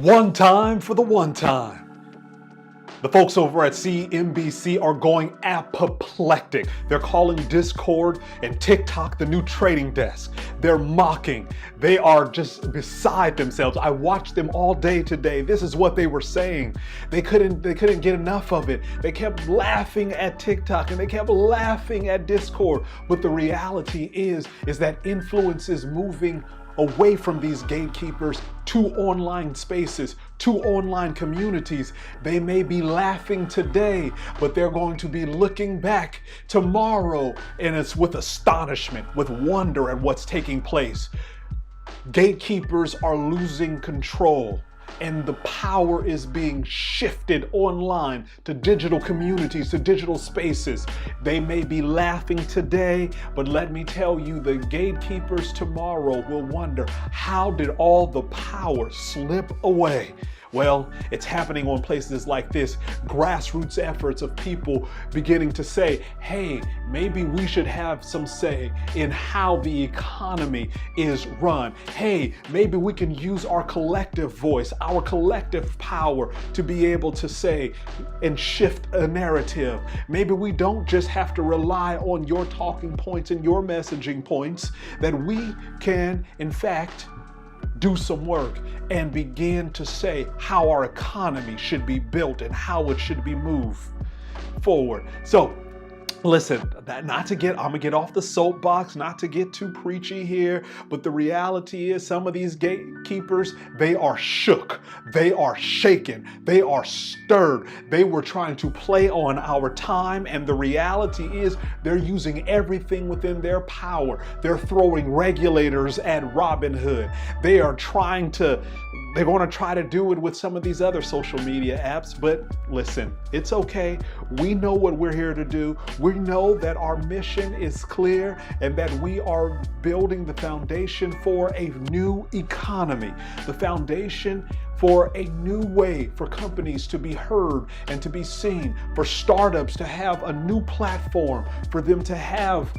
One time for the one time. The folks over at CNBC are going apoplectic. They're calling Discord and TikTok the new trading desk. They're mocking. They are just beside themselves. I watched them all day today. This is what they were saying. They couldn't get enough of it. They kept laughing at TikTok and they kept laughing at Discord. But the reality is that influence is moving away from these gatekeepers to online spaces, to online communities. They may be laughing today, but they're going to be looking back tomorrow, and it's with astonishment, with wonder at what's taking place. Gatekeepers are losing control, and the power is being shifted online to digital communities, to digital spaces. They may be laughing today, but let me tell you, the gatekeepers tomorrow will wonder, how did all the power slip away? Well, it's happening on places like this, grassroots efforts of people beginning to say, hey, maybe we should have some say in how the economy is run. Hey, maybe we can use our collective voice, our collective power to be able to say and shift a narrative. Maybe we don't just have to rely on your talking points and your messaging points, that we can, in fact, do some work and begin to say how our economy should be built and how it should be moved forward. So listen, I'm gonna get off the soapbox, not to get too preachy here, but the reality is some of these gatekeepers, they are shook, they are shaken, they are stirred. They were trying to play on our time, and the reality is they're using everything within their power. They're throwing regulators at Robin Hood. They're going to try to do it with some of these other social media apps, but listen, it's okay. We know what we're here to do. We know that our mission is clear and that we are building the foundation for a new economy, the foundation for a new way for companies to be heard and to be seen, for startups to have a new platform, for them to have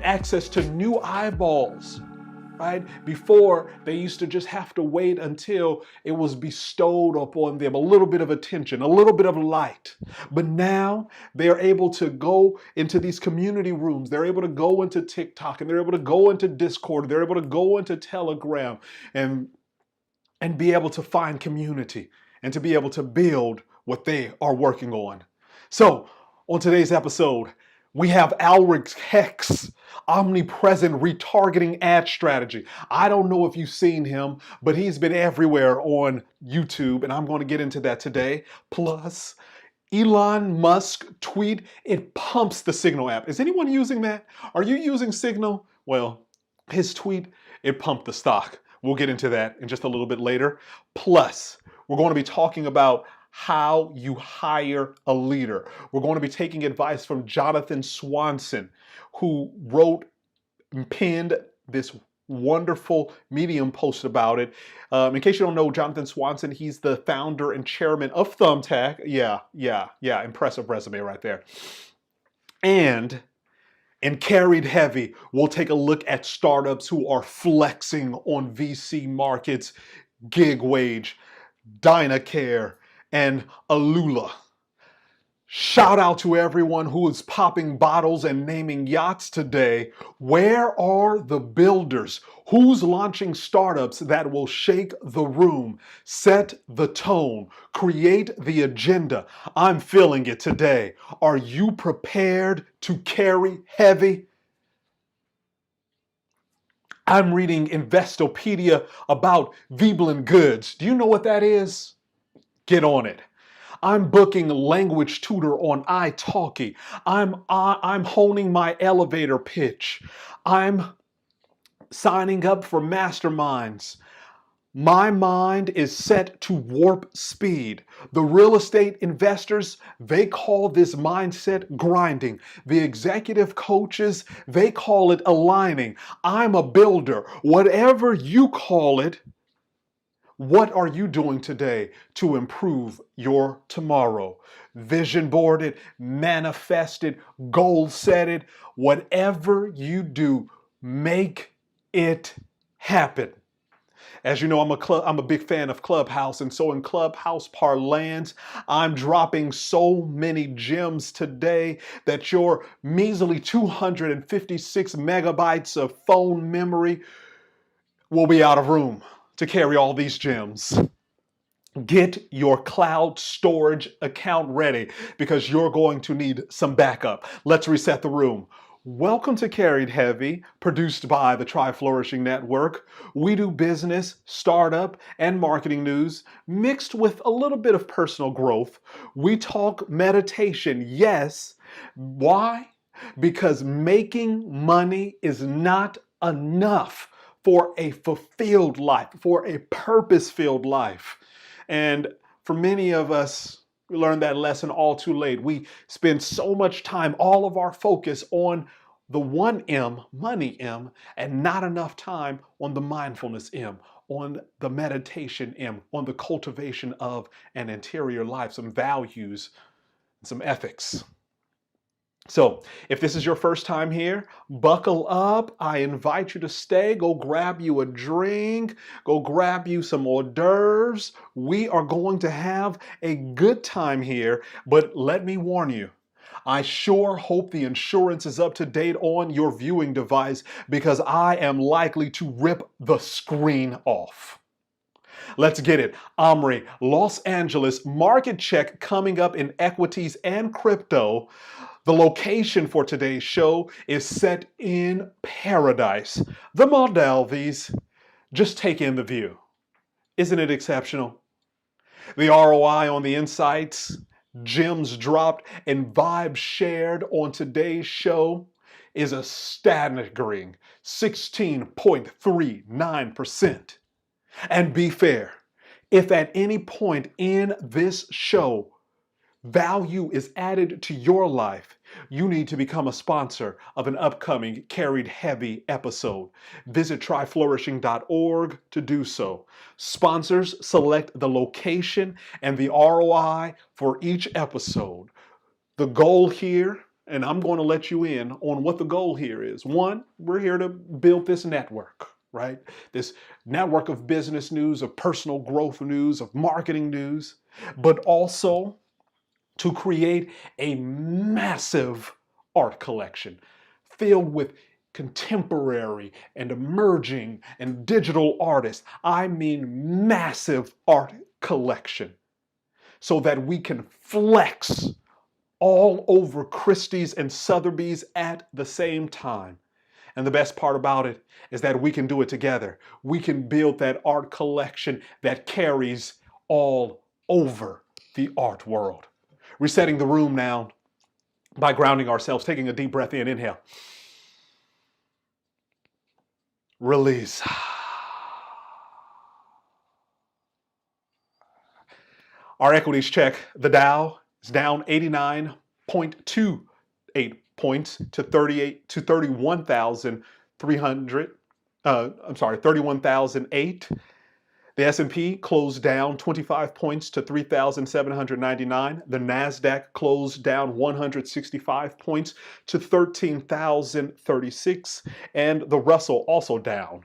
access to new eyeballs. Right? Before, they used to just have to wait until it was bestowed upon them, a little bit of attention, a little bit of light. But now they're able to go into these community rooms. They're able to go into TikTok, and they're able to go into Discord. They're able to go into Telegram and be able to find community and to be able to build what they are working on. So on today's episode, we have Aleric Heck's Omnipresent retargeting ad strategy. I don't know if you've seen him, but he's been everywhere on YouTube, and I'm going to get into that today. Plus, Elon Musk tweet, it pumps the Signal app. Is anyone using that? Are you using Signal? Well, his tweet, it pumped the stock. We'll get into that in just a little bit later. Plus, we're going to be talking about how you hire a leader. We're going to be taking advice from Jonathan Swanson, who wrote and penned this wonderful Medium post about it. In case you don't know, Jonathan Swanson, he's the founder and chairman of Thumbtack. Yeah, impressive resume right there. And carried heavy, we'll take a look at startups who are flexing on VC markets, gig wage, Dina Care, and Alula. Shout out to everyone who is popping bottles and naming yachts today. Where are the builders? Who's launching startups that will shake the room, set the tone, create the agenda? I'm feeling it today. Are you prepared to carry heavy? I'm reading Investopedia about Veblen Goods. Do you know what that is? Get on it. I'm booking language tutor on italki. I'm honing my elevator pitch. I'm signing up for masterminds. My mind is set to warp speed. The real estate investors, they call this mindset grinding. The executive coaches, they call it aligning. I'm a builder. Whatever you call it, what are you doing today to improve your tomorrow? Vision board it, manifest it, goal set it. Whatever you do, make it happen. As you know, I'm a big fan of Clubhouse, and so in Clubhouse parlance, I'm dropping so many gems today that your measly 256 megabytes of phone memory will be out of room to carry all these gems. Get your cloud storage account ready because you're going to need some backup. Let's reset the room. Welcome to Carried Heavy, produced by the Try Flourishing Network. We do business, startup, and marketing news mixed with a little bit of personal growth. We talk meditation, yes. Why? Because making money is not enough for a fulfilled life, for a purpose-filled life. And for many of us, we learned that lesson all too late. We spend so much time, all of our focus on the one M, money M, and not enough time on the mindfulness M, on the meditation M, on the cultivation of an interior life, some values, some ethics. So, if this is your first time here, buckle up. I invite you to stay. Go grab you a drink. Go grab you some hors d'oeuvres. We are going to have a good time here, but let me warn you. I sure hope the insurance is up to date on your viewing device because I am likely to rip the screen off. Let's get it. Omri, Los Angeles, market check coming up in equities and crypto. The location for today's show is set in paradise. The Maldives. Just take in the view. Isn't it exceptional? The ROI on the insights, gems dropped, and vibes shared on today's show is a staggering 16.39%. And be fair, if at any point in this show value is added to your life, you need to become a sponsor of an upcoming Carried Heavy episode. Visit tryflourishing.org to do so. Sponsors select the location and the ROI for each episode. The goal here, and I'm going to let you in on what the goal here is. One, we're here to build this network, right? This network of business news, of personal growth news, of marketing news, but also to create a massive art collection filled with contemporary and emerging and digital artists. I mean massive art collection so that we can flex all over Christie's and Sotheby's at the same time. And the best part about it is that we can do it together. We can build that art collection that carries all over the art world. Resetting the room now by grounding ourselves, taking a deep breath in, inhale. Release. Our equities check, the Dow is down 89.28 points to 31,008. The S&P closed down 25 points to 3,799. The NASDAQ closed down 165 points to 13,036. And the Russell also down.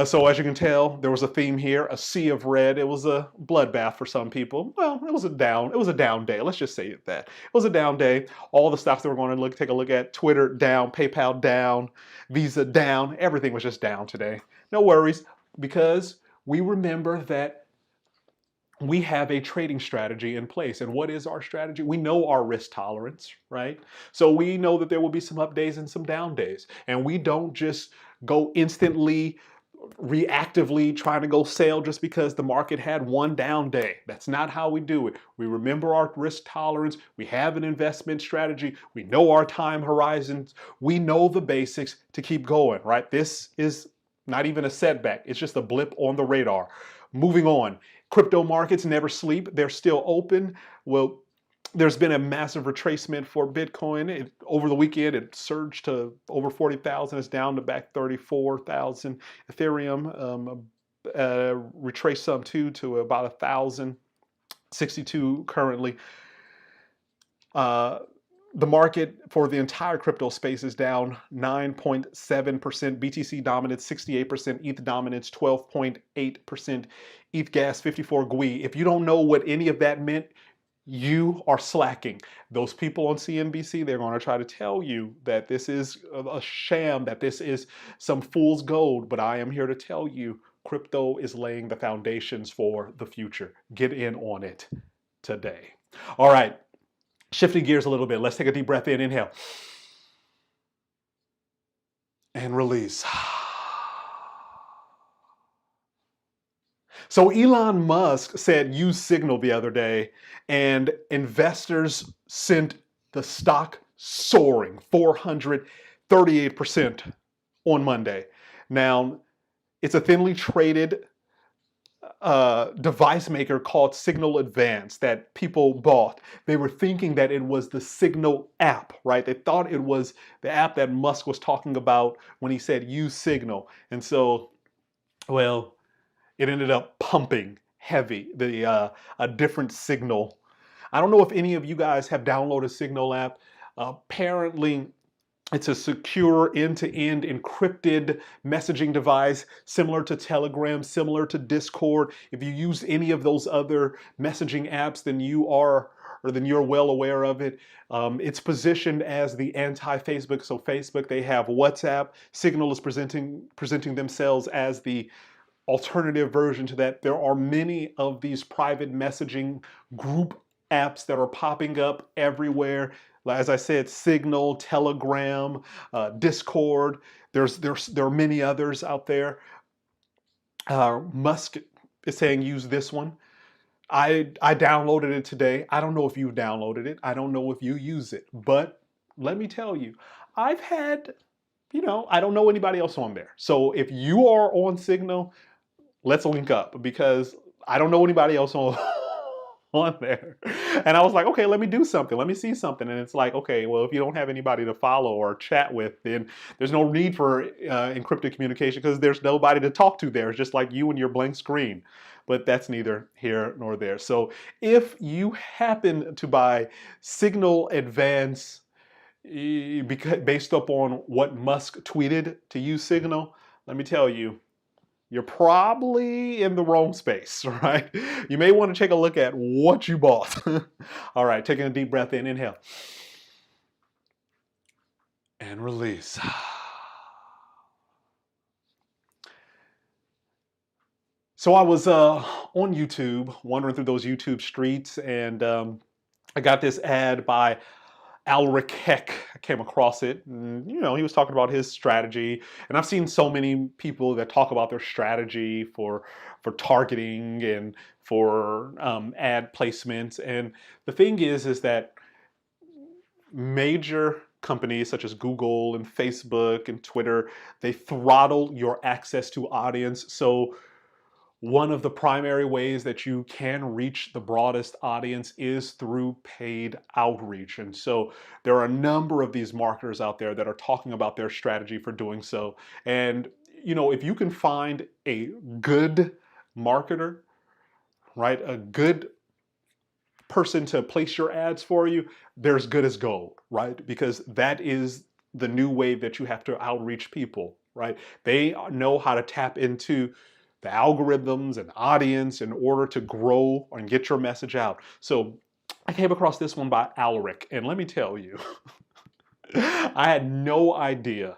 So as you can tell, there was a theme here, a sea of red. It was a bloodbath for some people. Well, it was a down day. Let's just say that. It was a down day. All the stocks that we're going to take a look at, Twitter down, PayPal down, Visa down. Everything was just down today. No worries, because we remember that we have a trading strategy in place. And what is our strategy? We know our risk tolerance, right? So we know that there will be some up days and some down days. And we don't just go instantly, reactively trying to go sell just because the market had one down day. That's not how we do it. We remember our risk tolerance. We have an investment strategy. We know our time horizons. We know the basics to keep going, right? This is not even a setback. It's just a blip on the radar. Moving on. Crypto markets never sleep. They're still open. Well, there's been a massive retracement for Bitcoin. Over the weekend, it surged to over 40,000. It's down to back 34,000. Ethereum retraced some too to about 1,062 currently. The market for the entire crypto space is down 9.7%. BTC dominates 68%. ETH dominates 12.8%. ETH gas 54 GUI. If you don't know what any of that meant, you are slacking. Those people on CNBC, they're going to try to tell you that this is a sham, that this is some fool's gold. But I am here to tell you, crypto is laying the foundations for the future. Get in on it today. All right. Shifting gears a little bit. Let's take a deep breath in. Inhale. And release. So Elon Musk said use Signal the other day, and investors sent the stock soaring 438% on Monday. Now, it's a thinly traded device maker called Signal Advance that people bought. They were thinking that it was the Signal app, right? They thought it was the app that Musk was talking about when he said use Signal. And so, well, it ended up pumping heavy, a different Signal. I don't know if any of you guys have downloaded Signal app. Apparently, it's a secure end-to-end encrypted messaging device similar to Telegram, similar to Discord. If you use any of those other messaging apps, then you're well aware of it. It's positioned as the anti-Facebook. So Facebook, they have WhatsApp. Signal is presenting themselves as the alternative version to that. There are many of these private messaging group apps that are popping up everywhere. As I said, Signal, Telegram, Discord. There are many others out there. Musk is saying use this one. I downloaded it today. I don't know if you've downloaded it. I don't know if you use it. But let me tell you, I've had, I don't know anybody else on there. So if you are on Signal, let's link up, because I don't know anybody else on there. And I was like, okay, let me do something. Let me see something. And it's like, okay, well, if you don't have anybody to follow or chat with, then there's no need for encrypted communication, because there's nobody to talk to there. It's just like you and your blank screen. But that's neither here nor there. So if you happen to buy Signal Advance based upon what Musk tweeted to use Signal, let me tell you, you're probably in the wrong space, right? You may want to take a look at what you bought. All right, taking a deep breath in, inhale. And release. So I was on YouTube, wandering through those YouTube streets, and I got this ad by Aleric Heck. I came across it, and he was talking about his strategy. And I've seen so many people that talk about their strategy for targeting and for ad placements. And the thing is that major companies such as Google and Facebook and Twitter, they throttle your access to audience. So one of the primary ways that you can reach the broadest audience is through paid outreach. And so there are a number of these marketers out there that are talking about their strategy for doing so. And, if you can find a good marketer, right, a good person to place your ads for you, they're as good as gold, right? Because that is the new way that you have to outreach people, right? They know how to tap into the algorithms and audience in order to grow and get your message out. So I came across this one by Aleric, and let me tell you, I had no idea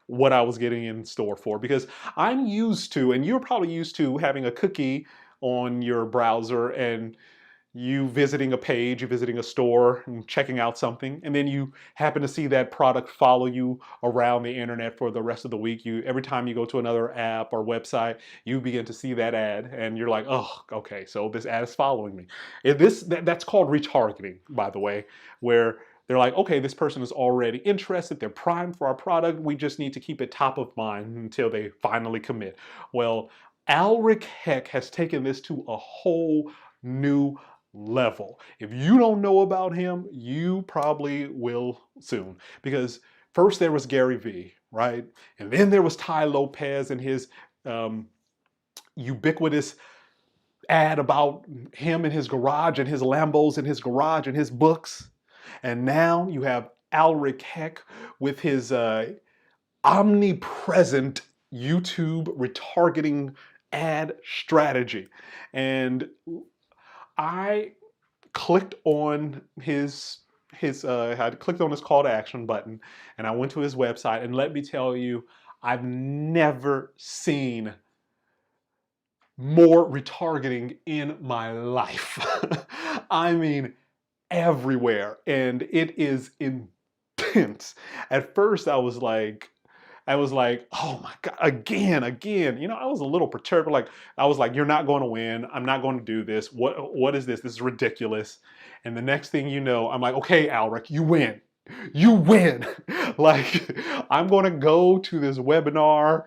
what I was getting in store for, because I'm used to, and you're probably used to, having a cookie on your browser and you visiting a page, you visiting a store and checking out something, and then you happen to see that product follow you around the internet for the rest of the week. Every time you go to another app or website, you begin to see that ad, and you're like, oh, okay, so this ad is following me. That's called retargeting, by the way, where they're like, okay, this person is already interested, they're primed for our product, we just need to keep it top of mind until they finally commit. Well, Aleric Heck has taken this to a whole new level. If you don't know about him, you probably will soon. Because first there was Gary Vee, right? And then there was Ty Lopez and his ubiquitous ad about him in his garage and his Lambos in his garage and his books. And now you have Aleric Heck with his omnipresent YouTube retargeting ad strategy. And I clicked on I clicked on his call to action button, and I went to his website, and let me tell you, I've never seen more retargeting in my life. I mean, everywhere, and it is intense. At first, I was like, oh my God, again. You know, I was a little perturbed. Like, I was like, you're not going to win. I'm not going to do this. What is this? This is ridiculous. And the next thing you know, I'm like, okay, Aleric, you win. You win. Like, I'm going to go to this webinar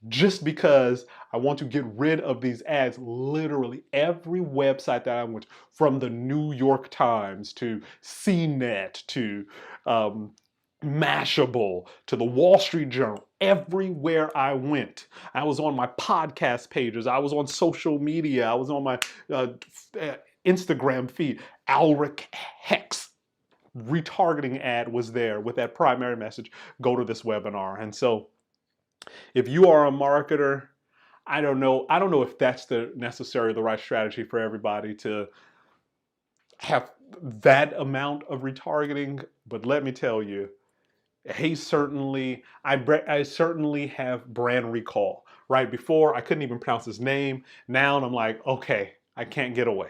just because I want to get rid of these ads. Literally every website that I went to, from the New York Times to CNET to Mashable to the Wall Street Journal, everywhere I went. I was on my podcast pages, I was on social media, I was on my Instagram feed. Aleric Heck's retargeting ad was there with that primary message, go to this webinar. And so if you are a marketer, I don't know if that's the right strategy for everybody to have that amount of retargeting, but let me tell you, I certainly have brand recall. Right before, I couldn't even pronounce his name. Now I'm like, okay, I can't get away.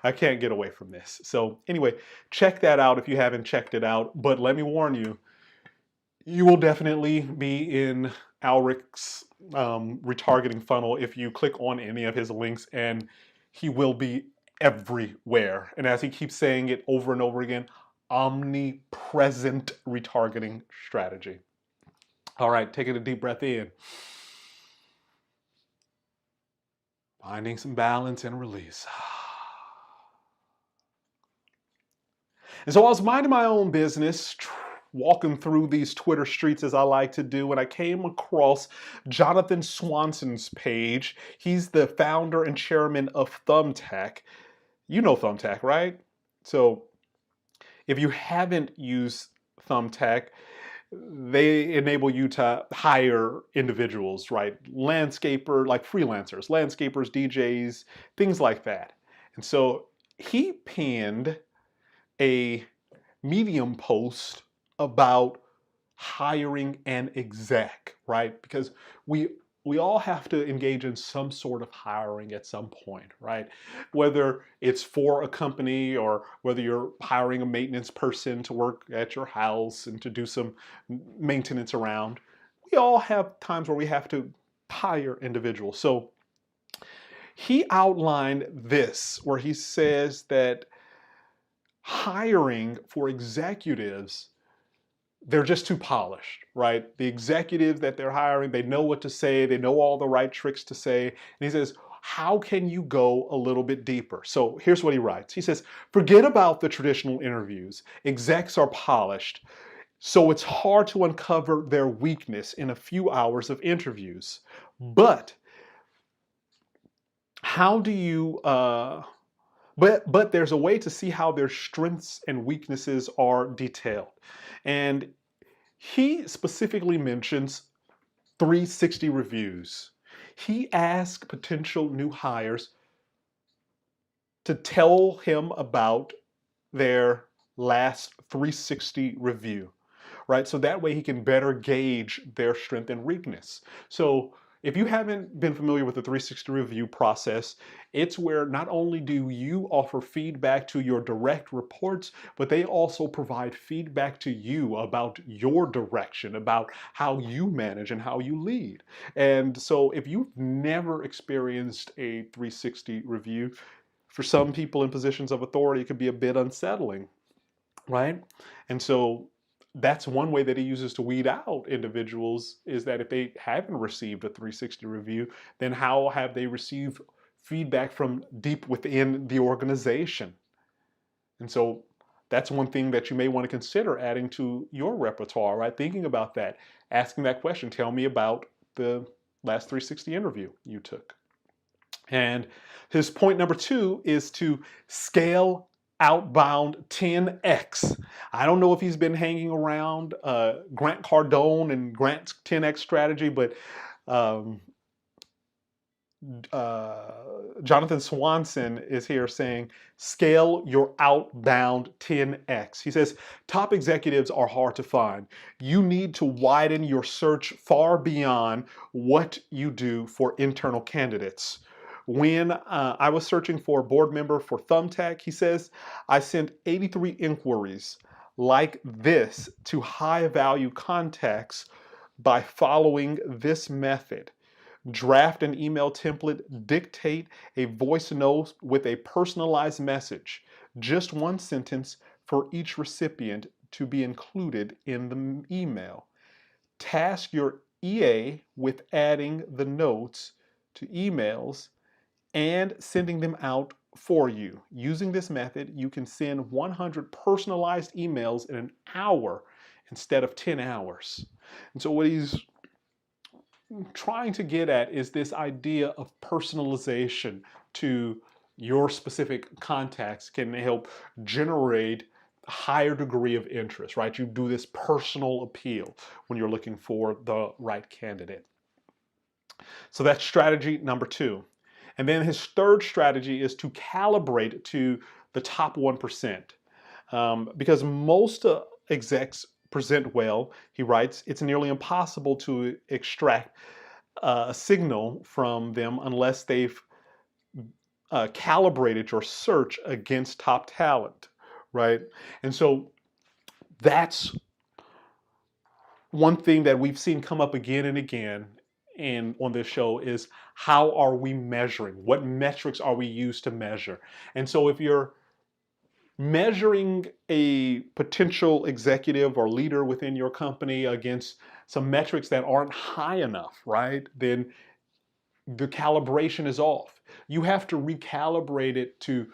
I can't get away from this. So anyway, check that out if you haven't checked it out. But let me warn you, you will definitely be in Aleric's retargeting funnel if you click on any of his links, and he will be everywhere. And as he keeps saying it over and over again, omnipresent retargeting strategy. All right, taking a deep breath in. Finding some balance and release. And so I was minding my own business, walking through these Twitter streets as I like to do, and I came across Jonathan Swanson's page. He's the founder and chairman of Thumbtack. You know Thumbtack, right? So if you haven't used Thumbtack, they enable you to hire individuals, right? Landscaper, like freelancers, landscapers, DJs, things like that. And so he penned a Medium post about hiring an exec, right? Because we all have to engage in some sort of hiring at some point, right? Whether it's for a company or whether you're hiring a maintenance person to work at your house and to do some maintenance around, we all have times where we have to hire individuals. So he outlined this, where he says that hiring for executives, they're just too polished, right? The executives that they're hiring, they know what to say, they know all the right tricks to say. And he says, how can you go a little bit deeper? So here's what he writes. He says, forget about the traditional interviews. Execs are polished, so it's hard to uncover their weakness in a few hours of interviews. But how do you, but there's a way to see how their strengths and weaknesses are detailed. And he specifically mentions 360 reviews. He asked potential new hires to tell him about their last 360 review, right? So that way he can better gauge their strength and weakness. So if you haven't been familiar with the 360 review process, it's where not only do you offer feedback to your direct reports, but they also provide feedback to you about your direction, about how you manage and how you lead. And so if you've never experienced a 360 review, for some people in positions of authority, it could be a bit unsettling, right? And so that's one way that he uses to weed out individuals, is that if they haven't received a 360 review, then how have they received feedback from deep within the organization? And so that's one thing that you may want to consider adding to your repertoire, right? Thinking about that, asking that question, tell me about the last 360 interview you took. And his point number 2 is to scale outbound 10x. I don't know if he's been hanging around Grant Cardone and Grant's 10x strategy, but um, Jonathan Swanson is here saying, scale your outbound 10x. He says, top executives are hard to find. You need to widen your search far beyond what you do for internal candidates. When I was searching for a board member for Thumbtack, he says, I sent 83 inquiries like this to high value contacts by following this method. Draft an email template, dictate a voice note with a personalized message, just one sentence for each recipient to be included in the email. Task your EA with adding the notes to emails and sending them out for you. Using this method, you can send 100 personalized emails in an hour instead of 10 hours. And so what he's trying to get at is this idea of personalization to your specific contacts can help generate a higher degree of interest, right? You do this personal appeal when you're looking for the right candidate. So that's strategy number 2. And then his third strategy is to calibrate to the top 1%. Because most execs present well, he writes, it's nearly impossible to extract a signal from them unless they've calibrated your search against top talent, right? And so that's one thing that we've seen come up again and again and on this show is how are we measuring? What metrics are we used to measure? And so if you're measuring a potential executive or leader within your company against some metrics that aren't high enough, right? Then the calibration is off. You have to recalibrate it to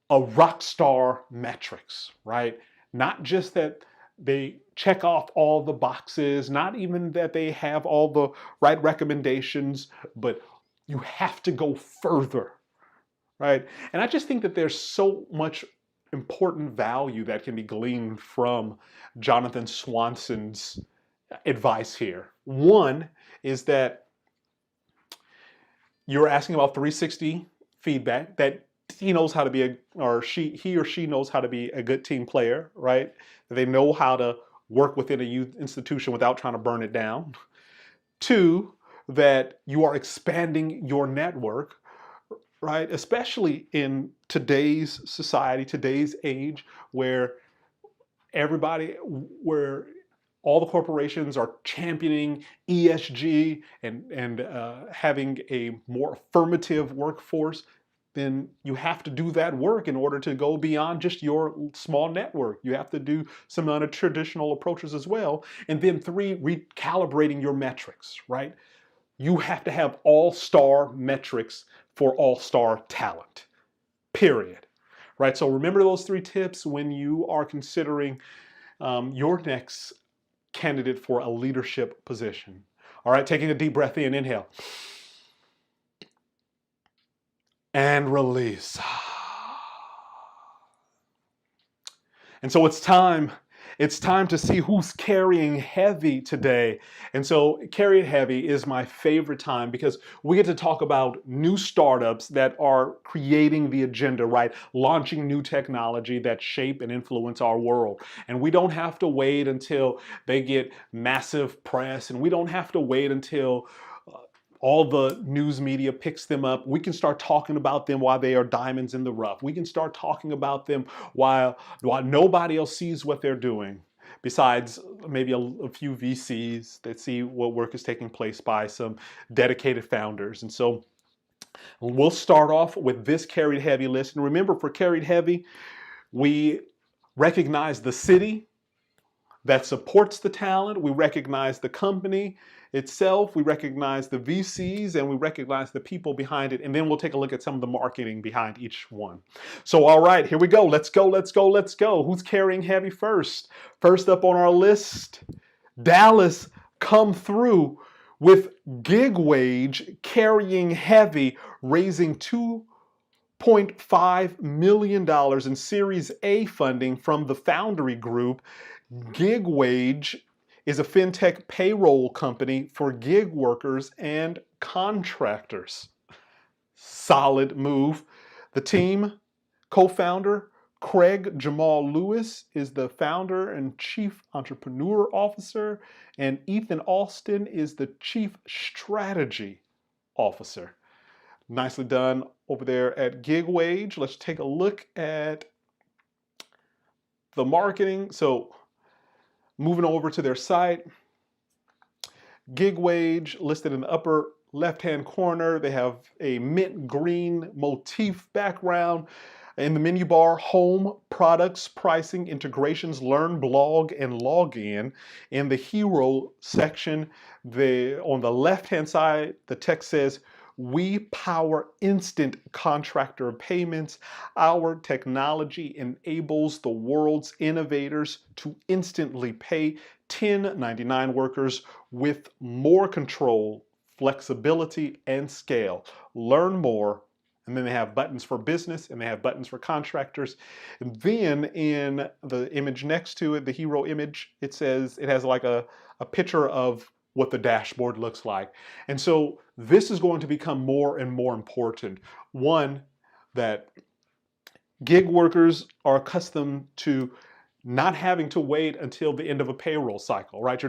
a rock star metrics, right? Not just that they check off all the boxes, not even that they have all the right recommendations, but you have to go further, right? And I just think that there's so much important value that can be gleaned from Jonathan Swanson's advice here. One is that you're asking about 360 feedback, that he knows how to be he or she knows how to be a good team player, right? They know how to work within a youth institution without trying to burn it down. 2, that you are expanding your network, right? Especially in today's society, today's age, where all the corporations are championing ESG and having a more affirmative workforce, then you have to do that work in order to go beyond just your small network. You have to do some other traditional approaches as well. And then 3, recalibrating your metrics, right? You have to have all-star metrics for all-star talent, period. Right? So remember those 3 tips when you are considering your next candidate for a leadership position. All right, taking a deep breath in, inhale. And release. And so it's time to see who's carrying heavy today. And so carrying heavy is my favorite time because we get to talk about new startups that are creating the agenda, right? Launching new technology that shape and influence our world. And we don't have to wait until they get massive press, and we don't have to wait until all the news media picks them up. We can start talking about them while they are diamonds in the rough. We can start talking about them while nobody else sees what they're doing, besides maybe a few VCs that see what work is taking place by some dedicated founders. And so we'll start off with this carried heavy list. And remember, for carried heavy, we recognize the city that supports the talent. We recognize the company itself, we recognize the VCs, and we recognize the people behind it, and then we'll take a look at some of the marketing behind each one. So all right, here we go. Let's go. Who's carrying heavy first? First up on our list, Dallas come through with gig wage carrying heavy, raising $2.5 million in Series A funding from the Foundry Group. Gig Wage is a fintech payroll company for gig workers and contractors. Solid move. The team co-founder Craig Jamal Lewis is the founder and chief entrepreneur officer, and Ethan Austin is the chief strategy officer. Nicely done over there at Gig Wage. Let's take a look at the marketing. So moving over to their site, Gig Wage listed in the upper left-hand corner. They have a mint green motif background. In the menu bar, home, products, pricing, integrations, learn, blog, and log in. In the hero section, on the left-hand side, the text says, "We power instant contractor payments. Our technology enables the world's innovators to instantly pay 1099 workers with more control, flexibility, and scale. Learn more." And then they have buttons for business and they have buttons for contractors. And then in the image next to it, the hero image, it says, it has like a picture of what the dashboard looks like. And so this is going to become more and more important. One, that gig workers are accustomed to not having to wait until the end of a payroll cycle, right?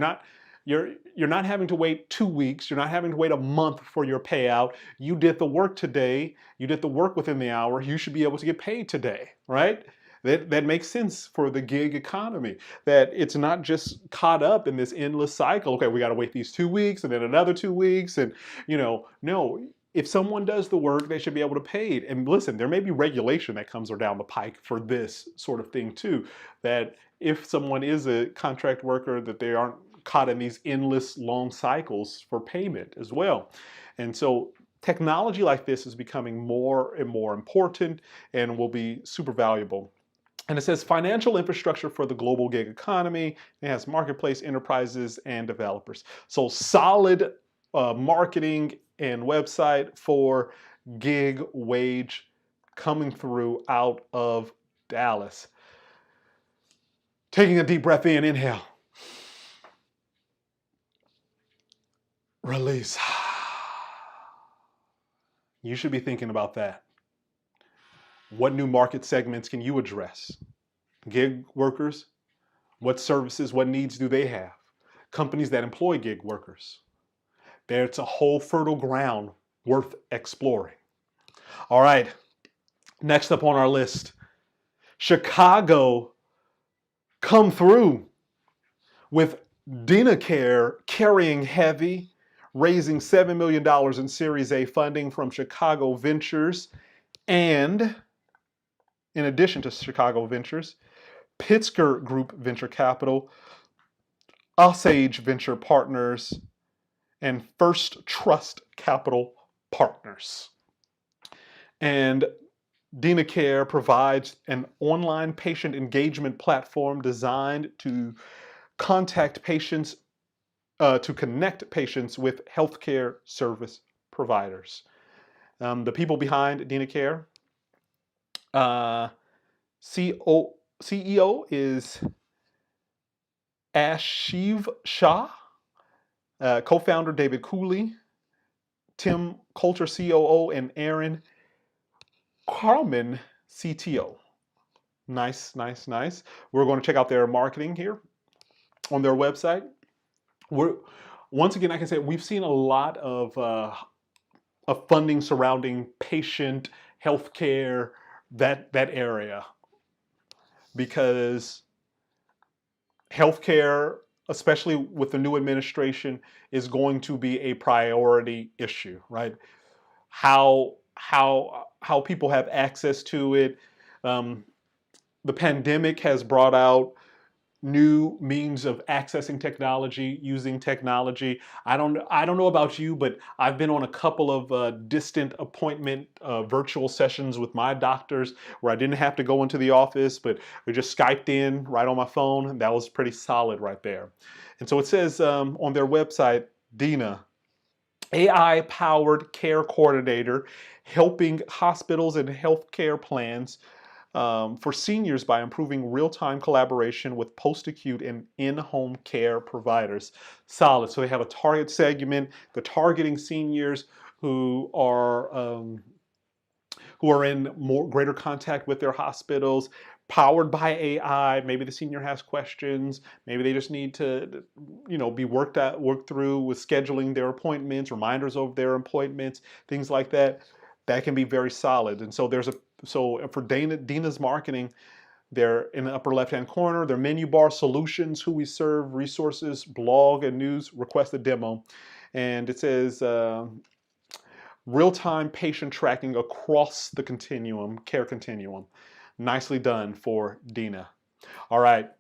You're not having to wait 2 weeks. You're not having to wait a month for your payout. You did the work today. You did the work within the hour. You should be able to get paid today, right? That makes sense for the gig economy, that it's not just caught up in this endless cycle. Okay, we got to wait these 2 weeks and then another 2 weeks. And, no, if someone does the work, they should be able to pay it. And listen, there may be regulation that comes down the pike for this sort of thing too, that if someone is a contract worker, that they aren't caught in these endless long cycles for payment as well. And so technology like this is becoming more and more important and will be super valuable. And it says financial infrastructure for the global gig economy. It has marketplace, enterprises, and developers. So solid marketing and website for Gig Wage coming through out of Dallas. Taking a deep breath in, inhale. Release. You should be thinking about that. What new market segments can you address? Gig workers, what services, what needs do they have? Companies that employ gig workers. There's a whole fertile ground worth exploring. All right, next up on our list, Chicago come through with Dina Care carrying heavy, raising $7 million in Series A funding from Chicago Ventures, and in addition to Chicago Ventures, Pittsburgh Group Venture Capital, Osage Venture Partners, and First Trust Capital Partners. And Dina Care provides an online patient engagement platform designed to contact patients, to connect patients with healthcare service providers. The people behind Dina Care, CEO is Ashiv Shah, co-founder David Cooley, Tim Coulter, COO, and Aaron Carlman, CTO. Nice, nice, nice. We're going to check out their marketing here on their website. Once again, I can say we've seen a lot of funding surrounding patient healthcare, that area, because healthcare, especially with the new administration, is going to be a priority issue, right? How people have access to it. The pandemic has brought out new means of accessing technology, using technology. I don't know about you, but I've been on a couple of distant appointment virtual sessions with my doctors where I didn't have to go into the office, but we just Skyped in right on my phone. That was pretty solid right there. And so it says on their website, Dina, AI-powered care coordinator, helping hospitals and healthcare plans for seniors by improving real-time collaboration with post-acute and in-home care providers. Solid. So they have a target segment. They're targeting seniors who are in greater contact with their hospitals, powered by AI. Maybe the senior has questions. Maybe they just need to, be worked through with scheduling their appointments, reminders of their appointments, things like that. That can be very solid. And so for Dina's marketing, they're in the upper left-hand corner, their menu bar, solutions, who we serve, resources, blog and news, request a demo. And it says, real-time patient tracking across the care continuum. Nicely done for Dina. All right,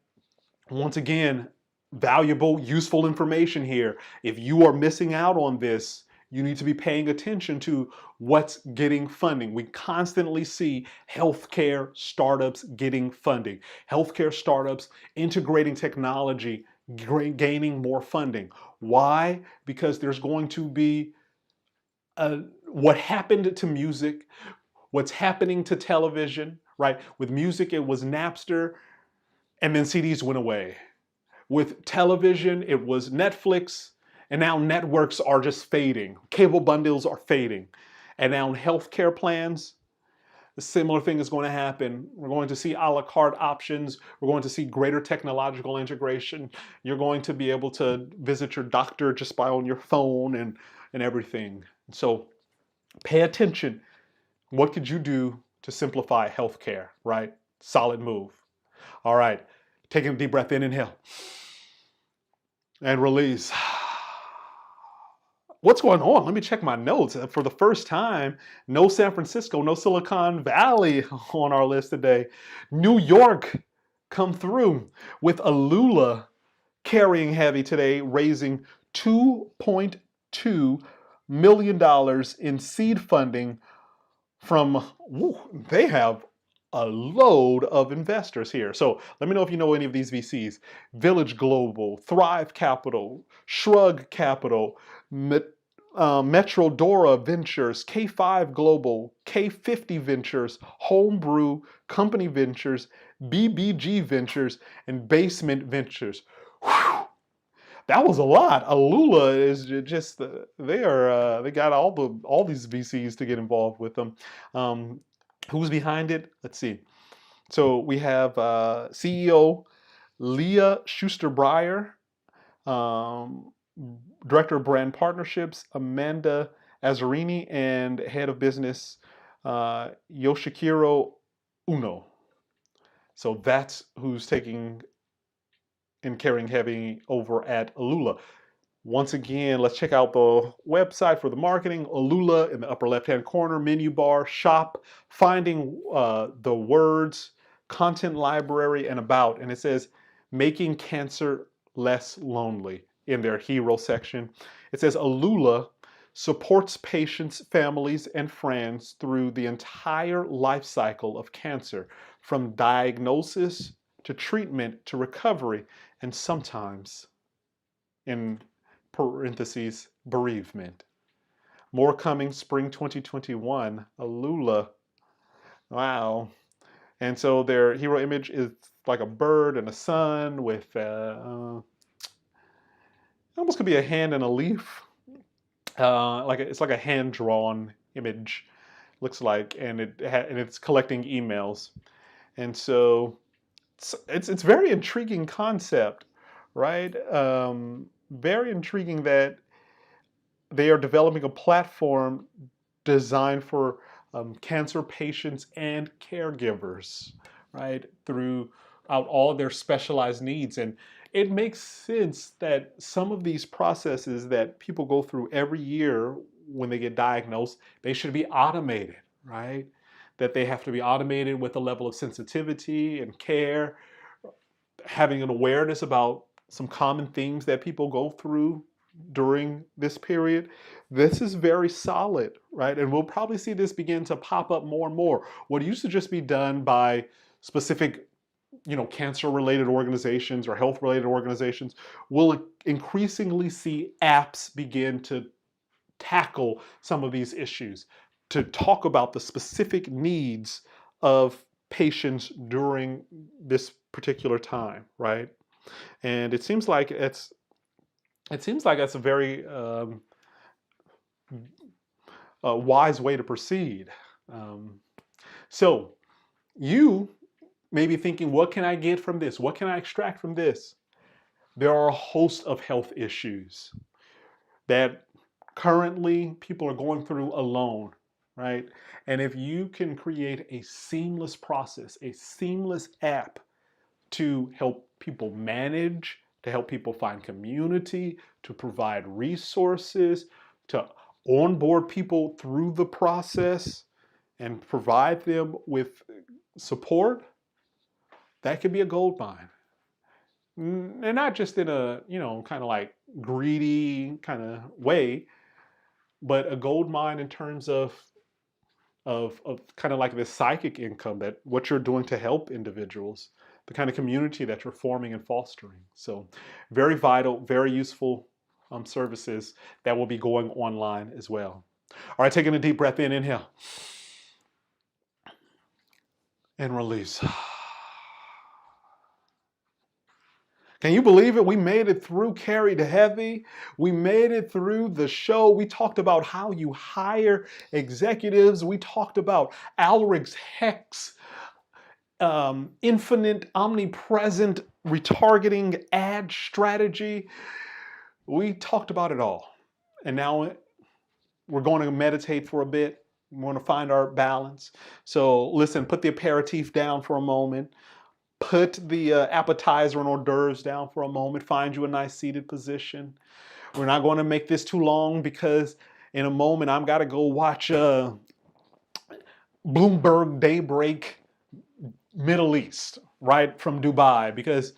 once again, valuable, useful information here. If you are missing out on this, you need to be paying attention to what's getting funding. We constantly see healthcare startups getting funding, healthcare startups integrating technology, gaining more funding. Why? Because there's going to be what happened to music, what's happening to television, right? With music, it was Napster, and then CDs went away. With television, it was Netflix, and now networks are just fading. Cable bundles are fading. And now healthcare plans, a similar thing is going to happen. We're going to see a la carte options. We're going to see greater technological integration. You're going to be able to visit your doctor just by on your phone and everything. So pay attention. What could you do to simplify healthcare, right? Solid move. All right, taking a deep breath in, inhale. And release. What's going on? Let me check my notes. For the first time, no San Francisco, no Silicon Valley on our list today. New York come through with Alula carrying heavy today, raising $2.2 million in seed funding from, they have a load of investors here. So let me know if you know any of these VCs. Village Global, Thrive Capital, Shrug Capital, Metrodora Ventures, K5 Global, K50 Ventures, Homebrew Company Ventures, BBG Ventures, and Basement Ventures. Whew. That was a lot. Alula is just they got all these VCs to get involved with them. Who's behind it? Let's see. So we have CEO Leah Schuster-Breyer, Director of Brand Partnerships Amanda Azzarini, and Head of Business Yoshikiro Uno. So that's who's taking and carrying heavy over at Alula. Once again, let's check out the website for the marketing. Alula in the upper left-hand corner, menu bar, shop, finding the words, content library, and about. And it says, making cancer less lonely in their hero section. It says Alula supports patients, families, and friends through the entire life cycle of cancer, from diagnosis to treatment to recovery, and sometimes, in parentheses, bereavement. More coming spring 2021. Alula. Wow. And so their hero image is like a bird and a sun with almost could be a hand and a leaf. It's like a hand-drawn image, looks like, and it's collecting emails. And so it's very intriguing concept, right? Very intriguing that they are developing a platform designed for cancer patients and caregivers, right? Throughout all of their specialized needs. And it makes sense that some of these processes that people go through every year when they get diagnosed, they should be automated, right? That they have to be automated with a level of sensitivity and care, having an awareness about some common themes that people go through during this period. This is very solid, right? And we'll probably see this begin to pop up more and more. What used to just be done by specific, cancer-related organizations or health-related organizations, will increasingly see apps begin to tackle some of these issues, to talk about the specific needs of patients during this particular time, right? And it seems like it's a very wise way to proceed. Um, so you may be thinking, what can I get from this? What can I extract from this? There are a host of health issues that currently people are going through alone, right? And if you can create a seamless process, a seamless app to help people manage, to help people find community, to provide resources, to onboard people through the process and provide them with support, that could be a gold mine. And not just in a, kind of like greedy kind of way, but a gold mine in terms of kind of like this psychic income, that what you're doing to help individuals, the kind of community that you're forming and fostering. So very vital, very useful services that will be going online as well. All right, taking a deep breath in, inhale, and release. Can you believe it? We made it through Carried Heavy. We made it through the show. We talked about how you hire executives. We talked about Aleric Heck's infinite, omnipresent retargeting ad strategy. We talked about it all. And now we're going to meditate for a bit. We want to find our balance. So listen, put the aperitif down for a moment. Put the appetizer and hors d'oeuvres down for a moment. Find you a nice seated position. We're not going to make this too long because in a moment I've got to go watch Bloomberg Daybreak Middle East, right from Dubai, because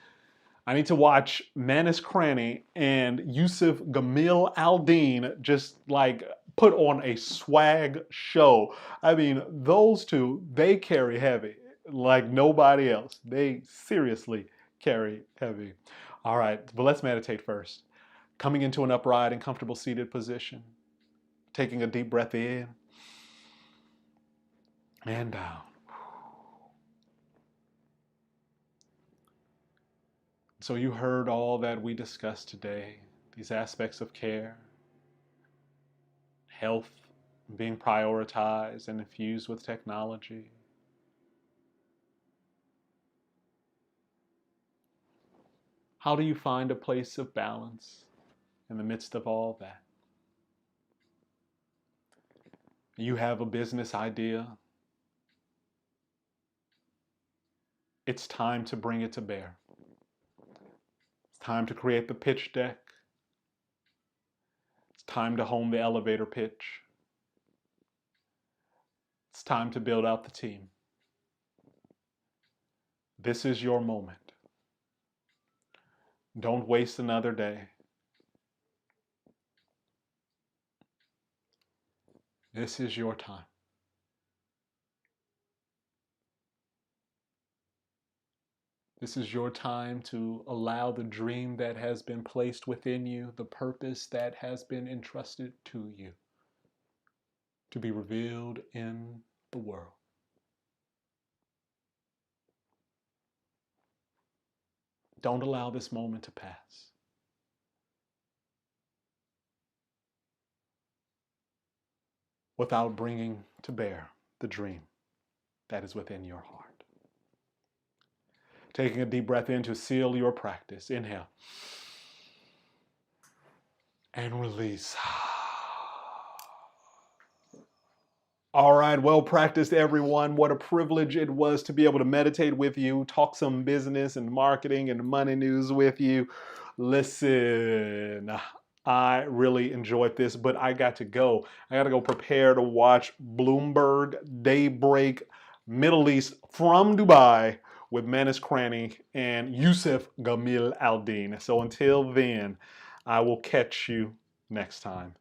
I need to watch Manis Cranny and Yusuf Gamil Aldin just like put on a swag show. I mean, those two, they carry heavy like nobody else. They seriously carry heavy. All right, but let's meditate first. Coming into an upright and comfortable seated position, taking a deep breath in and down. So you heard all that we discussed today, these aspects of care, health being prioritized and infused with technology. How do you find a place of balance in the midst of all that? You have a business idea. It's time to bring it to bear. It's time to create the pitch deck. It's time to hone the elevator pitch. It's time to build out the team. This is your moment. Don't waste another day. This is your time. This is your time to allow the dream that has been placed within you, the purpose that has been entrusted to you, to be revealed in the world. Don't allow this moment to pass. Without bringing to bear the dream that is within your heart. Taking a deep breath in to seal your practice. Inhale. And release. All right, well practiced, everyone. What a privilege it was to be able to meditate with you, talk some business and marketing and money news with you. Listen, I really enjoyed this, but I got to go. I got to go prepare to watch Bloomberg Daybreak Middle East from Dubai with Manis Cranny and Yusuf Gamil Aldin. So until then, I will catch you next time.